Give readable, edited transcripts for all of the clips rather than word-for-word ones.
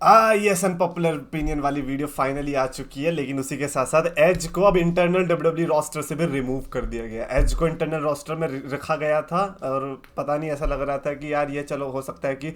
Yes, unpopular opinion वाली video finally आ चुकी है, लेकिन उसी के साथ साथ एज को अब इंटरनल डब्ल्यूडब्ल्यू रोस्टर से भी रिमूव कर दिया गया। एज को इंटरनल रोस्टर में रखा गया था और पता नहीं, ऐसा लग रहा था कि यार ये चलो हो सकता है कि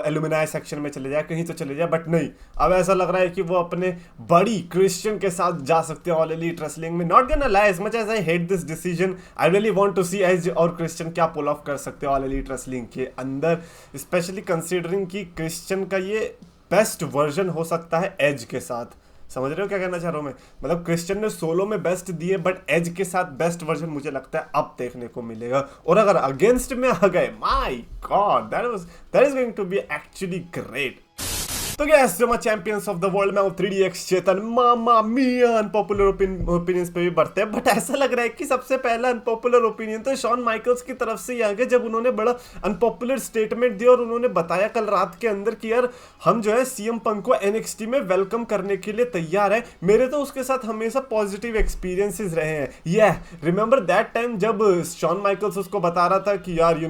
एलुमिनाई सेक्शन में चले जाए, कहीं तो चले जाए, बट नहीं, अब ऐसा लग रहा है कि वो अपने बड़ी क्रिश्चियन के साथ जा सकते हैं ऑल एलीट रेसलिंग में। Not gonna lie, as much as I hate this decision, I really want to see Edge और क्रिश्चियन क्या पुल ऑफ कर सकते हैं ऑल एलीट रेसलिंग के अंदर, स्पेशली कंसीडरिंग कि क्रिश्चियन का ये बेस्ट वर्जन हो सकता है एज के साथ। समझ रहे हो क्या कहना चाह रहा हूँ मैं? मतलब क्रिश्चियन ने सोलो में बेस्ट दिए, बट एज के साथ बेस्ट वर्जन मुझे लगता है अब देखने को मिलेगा। और अगर अगेंस्ट में आ गए, my god, that is going to be actually great. तो गैस, जो मैं चैंपियंस ऑफ द वर्ल्ड में 3DX चेतन, मामा मिया अनपॉपुलर ओपिनियंस पे भी बढ़ते हैं, बट ऐसा लग रहा है कि सबसे पहला अनपॉपुलर ओपिनियन तो शॉन माइकल्स की तरफ से ही आ गया, जब उन्होंने बड़ा अनपॉपुलर स्टेटमेंट दिया और उन्होंने बताया कल रात के अंदर कि यार हम जो है सीएम पंक को NXT में वेलकम करने के लिए तैयार है। मेरे तो उसके साथ हमेशा पॉजिटिव एक्सपीरियंसेस रहे हैं। रिमेंबर दैट टाइम जब शॉन माइकल्स उसको बता रहा था कि यार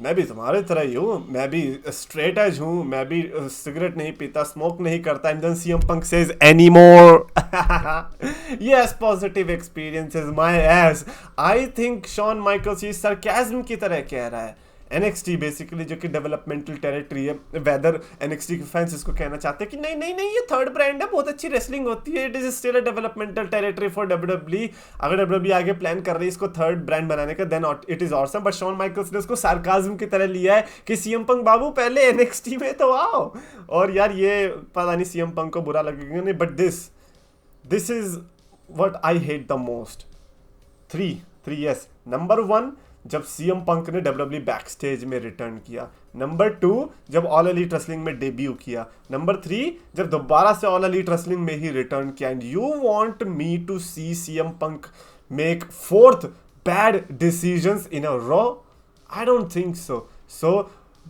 मैं भी तुम्हारे तरह ही हूँ, मैं भी स्ट्रेट एज हूँ, मैं भी सिगरेट नहीं पीता, स्मोक नहीं करता, and then CM Punk says any more. Yes, positive experiences my ass. I think Shawn Michaels ये सरकाज़्म की तरह कह रहा है। NXT बेसिकली जो कि डेवलपमेंटल टेरिटरी है, वेदर NXT के फैंस इसको कहना चाहते हैं कि नहीं नहीं नहीं, ये थर्ड ब्रांड है, बहुत अच्छी रेसलिंग होती है, it is still a developmental territory for WWE। अगर WWE आगे प्लान कर रही है इसको थर्ड ब्रांड बनाने का, then it is awesome. But Shawn Michaels ने उसको सार्काज्म की तरह लिया है कि सीएम पंक बाबू पहले NXT में तो आओ। और यार ये पता नहीं सीएम पंक को बुरा लगेगा नहीं, but this is what I hate the most. Three yes. Number 1, जब सीएम पंक ने WWE बैक में रिटर्न किया। नंबर 2, जब ऑल एलीट रेसलिंग में डेब्यू किया। नंबर 3, जब दोबारा से ऑल एलीट रेसलिंग में ही रिटर्न किया। And you want me to see CM Punk make 4th bad decisions in a row? I don't think so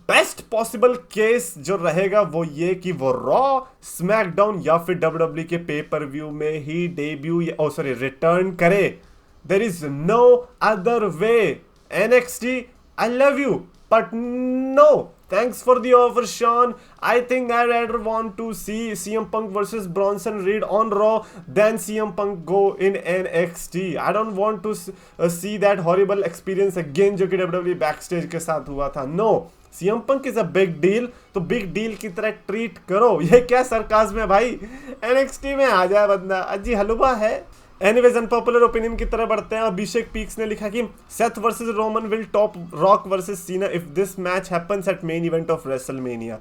best possible case जो रहेगा वो ये कि वो रॉ, स्मैकडाउन या फिर WWE के पेपर व्यू में ही डेब्यू रिटर्न करे। There is no other way. NXT, I love you, but no. Thanks for the offer, Sean. I think I'd rather want to see CM Punk versus Bronson Reed on Raw than CM Punk go in NXT. I don't want to see that horrible experience again जो कि WWE backstage के साथ हुआ था. No. CM Punk is a big deal, तो big deal की तरह treat करो। ये क्या सरकाज़्म है भाई? NXT में आ जाए बंदा, अजी हलवा है। एनीवेज, अनपॉपुलर ओपिनियन की तरह बढ़ते हैं। अभिषेक पीक्स ने लिखा कि Seth versus Roman will top Rock versus Cena if this match happens at main event of WrestleMania.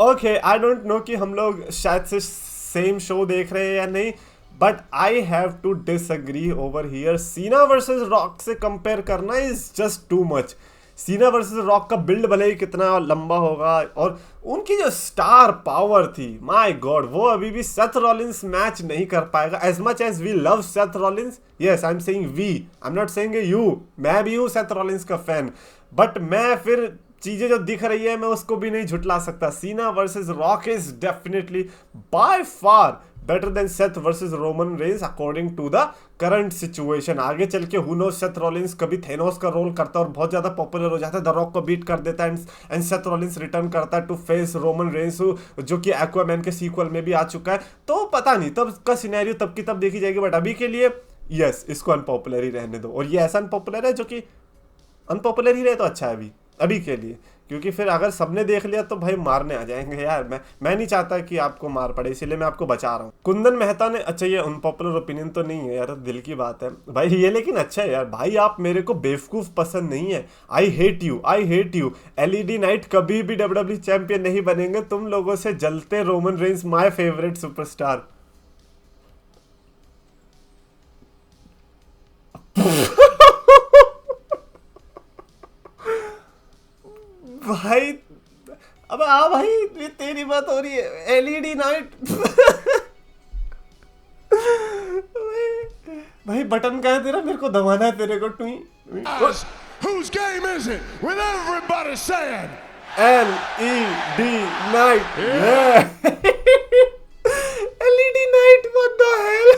Okay, I don't know कि हम लोग शायद से सेम शो देख रहे हैं या नहीं, but I have to disagree over here. Cena versus Rock से कंपेयर करना is just too much. Cena versus Rock का बिल्ड भले ही कितना लंबा होगा, और उनकी जो स्टार पावर थी, माय गॉड, वो अभी भी सेथ रॉलिंस मैच नहीं कर पाएगा। As much as we love Seth Rollins, yes I am saying we, I am not saying you, मैं भी हूँ सेथ रॉलिंस का फैन, बट मैं फिर चीजें जो दिख रही है मैं उसको भी नहीं झुटला सकता। Cena versus Rock is definitely by far better than Seth versus Roman Reigns according to the current situation. आगे चल के हु नोस, सेथ रॉलिंस कभी थेनोस का रोल करता है और बहुत ज्यादा पॉपुलर हो जाता है, द रॉक को बीट कर देता है, एंड सेथ रॉलिंस रिटर्न करता है टू फेस रोमन रेंस, जो कि एक्वामैन के सीक्वल में भी आ चुका है। तो पता नहीं, तब का सिनेरियो तब की तब देखी जाएगी, बट अभी के लिए यस, इसको अनपॉपुलर ही रहने दो। और ये ऐसा अनपॉपुलर है जो कि अनपॉपुलर ही रहे तो अच्छा है अभी के लिए, क्योंकि फिर अगर सबने देख लिया तो भाई मारने आ जाएंगे यार। मैं नहीं चाहता कि आपको मार पड़े, इसीलिए मैं आपको बचा रहा हूँ। कुंदन मेहता ने, अच्छा ये अनपॉपुलर ओपिनियन तो नहीं है यार, दिल की बात है भाई ये, लेकिन अच्छा है यार भाई, आप मेरे को बेवकूफ़ पसंद नहीं है। I hate you. LED night कभी भी WWE चैंपियन नहीं बनेंगे, तुम लोगों से जलते Roman Reigns my favourite superstar. भाई अब भाई, ये तेरी बात हो रही है। LED नाइट भाई बटन का है तेरा, मेरे को दबाना है तेरे को। टुई Whose game is it? With everybody saying LED night, LED night, what the hell?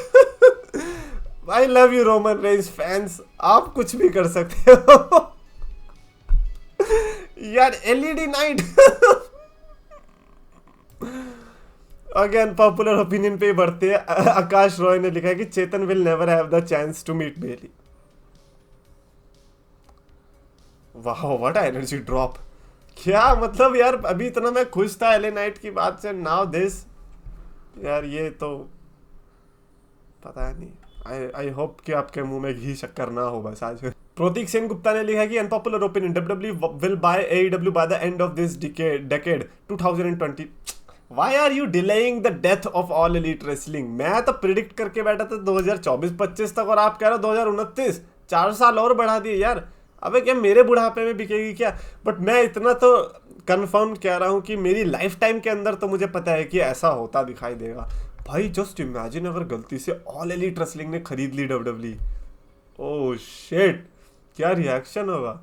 I love you Roman Reigns fans, आप कुछ भी कर सकते हो यार। LED night again popular opinion पे ही बढ़ते हैं। आकाश रॉय ने लिखा है कि Chetan will never have the chance to meet Bayley. वाह व्हाट एनर्जी ड्रॉप। क्या मतलब यार, अभी इतना मैं खुश था एले नाइट की बात से, नाउ दिस। यार ये तो पता नहीं। आई होप कि आपके मुंह में घी शक्कर ना हो बस आज। प्रतीक सेन गुप्ता ने लिखा कि unpopular opinion, WWE will buy AEW by the end of this decade 2020। Why are you delaying the death of all elite wrestling? मैं तो प्रिडिक्ट करके बैठा था 2024-25 तक, और आप कह रहे हो 2029। 4 साल और बढ़ा दिए यार। अबे क्या मेरे बुढ़ापे में बिकेगी क्या? बट मैं इतना तो कंफर्म कह रहा हूँ कि मेरी लाइफ टाइम के अंदर तो मुझे पता है कि ऐसा होता दिखाई देगा। भाई जस्ट इमेजिन अगर गलती से ऑल एलीट रेसलिंग ने खरीद ली डब्ल्यूडब्ल्यू। ओह शिट, क्या रिएक्शन होगा?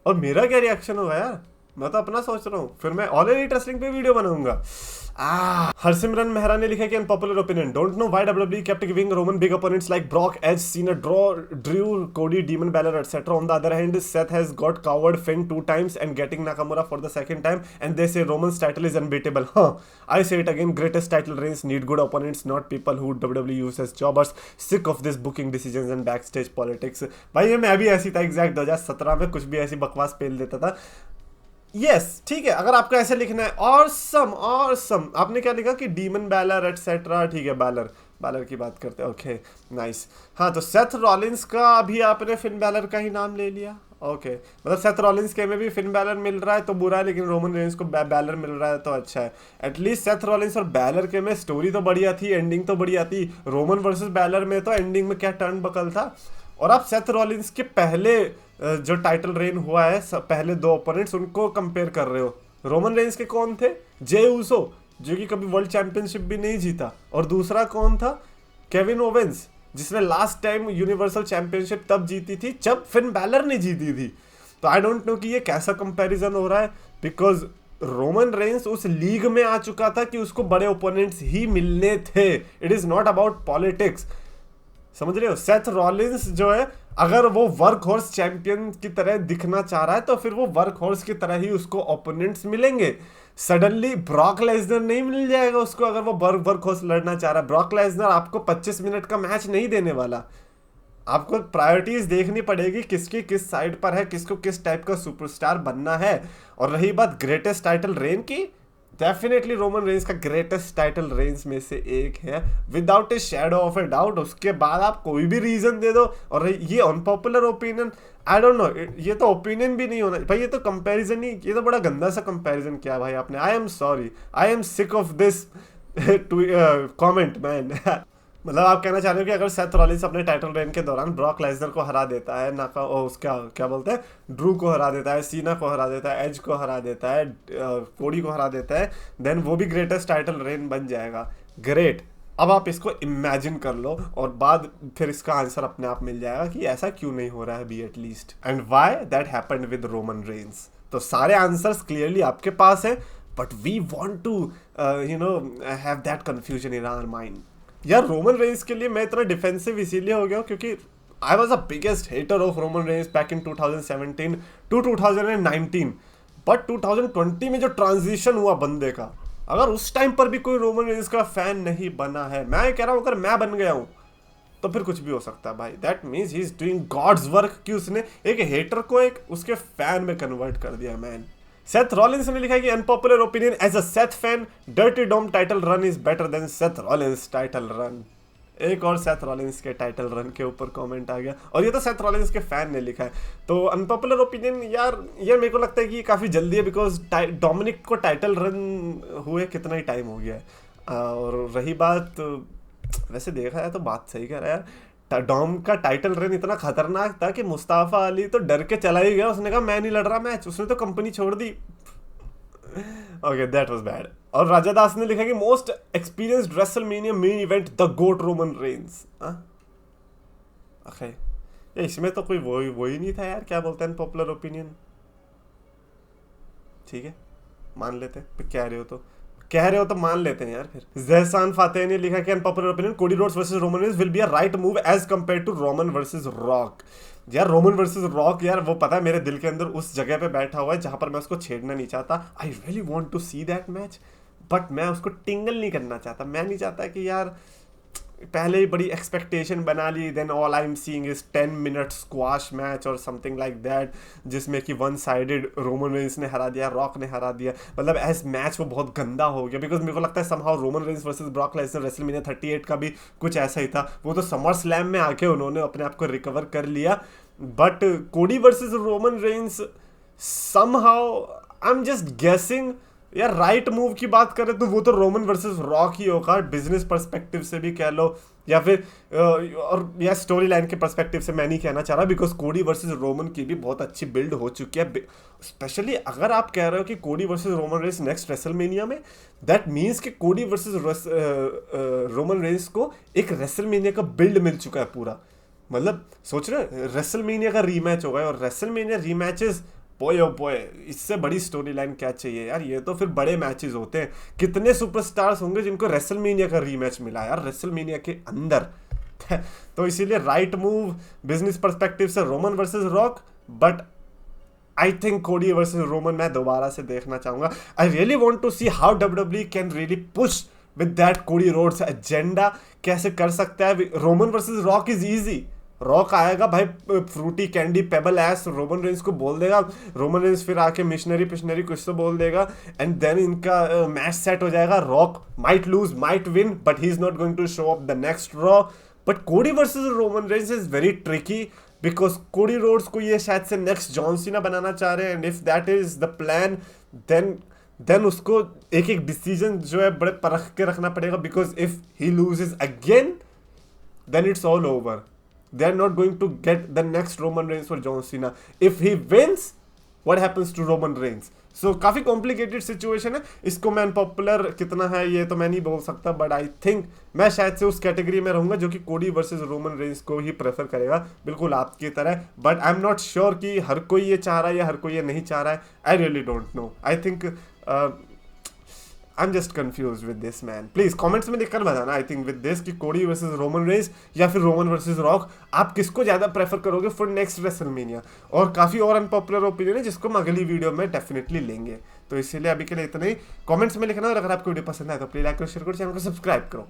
और मेरा क्या रिएक्शन होगा यार? मैं तो अपना सोच रहा हूँ, फिर मैं ऑल एलीट रेसलिंग पे वीडियो बनाऊंगा। हरसिमरन मेहरा ने लिखा कि unpopular opinion, don't know why WWE kept giving Roman big opponents like Brock, Edge, Cena, Drew, Cody, Demon Balor, etc. On the other hand, Seth has got covered Finn 2 times and getting Nakamura for the second time, and they say Roman's title is unbeatable. I say it again, greatest title reigns need good opponents, not people who WWE use as jobbers. Sick of this booking decisions and backstage politics. भाई मैं भी ऐसी था exact 2017 में, कुछ भी ऐसी बकवास पेल देता था। यस ठीक है, अगर आपको ऐसे लिखना है ऑसम ऑसम। आपने क्या लिखा कि डीमन बैलर एटसेट्रा, ठीक है बैलर की बात करते हैं, ओके नाइस। हाँ तो सेथ रॉलिंस का अभी आपने फिन बैलर का ही नाम ले लिया, ओके मतलब सेथ रॉलिंस के में भी फिन बैलर मिल रहा है तो बुरा है, लेकिन रोमन रेंज को बैलर मिल रहा है तो अच्छा है। एटलीस्ट सेथ रॉलिंस और बैलर के में स्टोरी तो बढ़िया थी, एंडिंग तो बढ़िया थी। रोमन वर्सेस बैलर में तो एंडिंग में क्या टर्न बकल था। और आप सेथ रॉलिंस के पहले जो टाइटल रेन हुआ है, पहले 2 ओपोनेंट्स उनको कंपेयर कर रहे हो। रोमन रेंज के कौन थे? जे ऊसो, जो कि कभी वर्ल्ड चैंपियनशिप भी नहीं जीता, और दूसरा कौन था? केविन ओवेंस, जिसने लास्ट टाइम यूनिवर्सल चैंपियनशिप तब जीती थी जब फिन बैलर ने जीती थी। तो आई डोंट नो कि ये कैसा कंपैरिजन हो रहा है, बिकॉज रोमन रेंस उस लीग में आ चुका था कि उसको बड़े ओपोनेंट्स ही मिलने थे। It is not about politics, समझ रहे हो? सेथ रॉलिंस जो है, अगर वो वर्क हॉर्स चैंपियन की तरह दिखना चाह रहा है तो फिर वो वर्क हॉर्स की तरह ही उसको ओपोनेंट्स मिलेंगे। सडनली ब्रॉक लेसनर नहीं मिल जाएगा उसको अगर वो वर्क हॉर्स लड़ना चाह रहा है। ब्रॉक लेसनर आपको 25 मिनट का मैच नहीं देने वाला। आपको प्रायोरिटीज देखनी पड़ेगी किसकी किस साइड पर है, किसको किस टाइप का सुपरस्टार बनना है। और रही बात ग्रेटेस्ट टाइटल रेन की, डेफिनेटली रोमन रेंज का ग्रेटेस्ट टाइटल रेंज में से एक है, without A shadow of a doubt. उसके बाद आप कोई भी रीजन दे दो। और ये unpopular opinion, I don't no, ये तो ओपिनियन भी नहीं होना भाई, ये तो कंपैरिजन ही, ये तो बड़ा गंदा सा कंपैरिजन किया भाई आपने। I am sorry, I am sick of this comment man. मतलब आप कहना चाह रहे हो कि अगर सेथ रॉलिंस अपने टाइटल रेन के दौरान ब्रॉक लेसनर को हरा देता है, उसका क्या बोलते हैं, ड्रू को हरा देता है, सीना को हरा देता है, एज को हरा देता है, कोडी को हरा देता है, देन वो भी ग्रेटेस्ट टाइटल रेन बन जाएगा। ग्रेट, अब आप इसको इमेजिन कर लो और बाद फिर इसका आंसर अपने आप मिल जाएगा कि ऐसा क्यों नहीं हो रहा है be at least, and why that happened with Roman Reigns. तो सारे आंसर्स क्लियरली आपके पास है, but we want to have that confusion in our mind. यार रोमन रेंस के लिए मैं इतना डिफेंसिव इसीलिए हो गया हूँ क्योंकि I was a biggest hater of Roman Reigns back in 2017 to 2019। But 2020 में जो ट्रांजिशन हुआ बंदे का, अगर उस टाइम पर भी कोई रोमन रेंस का फैन नहीं बना है, मैं कह रहा हूँ अगर मैं बन गया हूँ तो फिर कुछ भी हो सकता है भाई। That means he is doing god's work कि उसने एक हेटर को एक उसके फैन में कन्वर्ट कर दिया मैन। सेथ रॉलिंस ने लिखा है कि unpopular opinion, as a Seth fan Dirty Dom title run is better than Seth Rollins title run. एक और सेथ रॉलिंस के टाइटल रन के ऊपर कमेंट आ गया, और ये तो सेथ रॉलिंस के फैन ने लिखा है। तो अनपॉपुलर ओपिनियन यार मेरे को लगता है कि काफ़ी जल्दी है, बिकॉज डोमिनिक को टाइटल रन हुए कितना ही टाइम हो गया है। और रही बात, वैसे देखा है तो बात सही कह रहा है यार, डॉम का टाइटल रन इतना खतरनाक था कि मुस्ताफा अली तो डर के चला ही गया, उसने कहा मैं नहीं लड़ रहा मैच, उसने तो कंपनी छोड़ दी। Okay that was bad. और राजा दास ने लिखा कि most experienced WrestleMania main event the goat Roman Reigns. Okay इसमें तो कोई वो ही नहीं था यार, क्या बोलते हैं पॉपुलर ओपिनियन। ठीक है मान लेते हैं, कह रहे हो तो मान लेते हैं यार। फिर जहसान फातेह ने लिखा कि unpopular opinion, Cody Rhodes versus Roman Reigns will be a right move as compare to Roman versus Rock. यार रोमन वर्सेस रॉक, यार वो पता है मेरे दिल के अंदर उस जगह पे बैठा हुआ है जहां पर मैं उसको छेड़ना नहीं चाहता। I really want to see that match, but मैं उसको टिंगल नहीं करना चाहता। मैं नहीं चाहता कि यार पहले ही बड़ी एक्सपेक्टेशन बना ली, then all I am seeing is 10 minute squash match और समथिंग लाइक दैट, जिसमें कि वन साइडेड रोमन रेंस ने हरा दिया, रॉक ने हरा दिया। मतलब एज मैच वो बहुत गंदा हो गया, बिकॉज मेरे को लगता है somehow Roman Reigns versus Brock Lesnar WrestleMania 38 का भी कुछ ऐसा ही था। वो तो समर स्लैम में आके उन्होंने अपने आप को रिकवर कर लिया, but Cody versus Roman Reigns somehow I am just guessing यार राइट मूव की बात करें तो वो तो रोमन वर्सेस रॉक ही होगा, बिजनेस पर्सपेक्टिव से भी कह लो या फिर और या स्टोरी लाइन के पर्सपेक्टिव से मैं नहीं कहना चाह रहा, बिकॉज कोडी वर्सेस रोमन की भी बहुत अच्छी बिल्ड हो चुकी है। स्पेशली अगर आप कह रहे हो कि कोडी versus Roman Reigns next WrestleMania में, दैट मीन्स कि कोडी वर्सेस रोमन रेंस को एक रेसलमेनिया का बिल्ड मिल चुका है पूरा। मतलब सोच रहे रेसलमेनिया का रीमैच होगा, और रेसलमेनिया रीमैचेस बॉय ओ बॉय, इससे बड़ी स्टोरी लाइन क्या चाहिए यार। ये तो फिर बड़े मैचेस होते हैं। कितने सुपरस्टार्स होंगे जिनको रेसलमेनिया का रीमैच मिला यार रेसलमेनिया के अंदर। तो इसीलिए राइट मूव बिजनेस पर्सपेक्टिव से Roman versus Rock, but I think Cody versus Roman मैं दोबारा से देखना चाहूंगा। I really want to see how WWE can really push with that Cody Rhodes agenda. कैसे कर सकता है Roman versus Rock is easy. Rock आएगा भाई fruity candy pebbles Roman Reigns को बोल देगा, रोमन रेंस फिर आके मिशनरी पिशनरी कुछ तो बोल देगा, एंड देन इनका मैच सेट हो जाएगा। Rock might lose might win, but he is not going to show up the next Raw. But Cody versus Roman Reigns is very tricky, because Cody Rhodes को ये शायद से next John Cena बनाना चाह रहे हैं, and if that is the plan then उसको एक एक डिसीजन जो है बड़े परख के रखना पड़ेगा, because if he loses again then it's all over. They are not going to get the next Roman Reigns or John Cena. If he wins, what happens to Roman Reigns? So काफी complicated situation है। इसको मैं unpopular कितना है ये तो मैं नहीं बोल सकता, बट आई थिंक मैं शायद से उस कैटेगरी में रहूंगा जो कि कोडी वर्सेस रोमन रेंस को ही प्रेफर करेगा, बिल्कुल आपकी तरह। But I am not sure कि हर कोई ये चाह रहा है या हर कोई ये नहीं चाह रहा है। I really don't know. I think I'm just confused with this man. Please comments में लिखकर बताना आई थिंक विद दिस कि कोडी वर्सेस रोमन रेंस या फिर रोमन वर्सेस रॉक, आप किसको ज़्यादा प्रेफर करोगे फॉर नेक्स्ट रेसलमेनिया। और काफ़ी और अनपॉपुलर ओपिनियन है जिसको हम अगली वीडियो में डेफिनेटली लेंगे। तो इसीलिए अभी के लिए इतना ही। कमेंट्स में लिखना, और अगर आपको वीडियो पसंद आए तो प्लीज लाइक करो, शेयर करो, चैनल को सब्सक्राइब करो।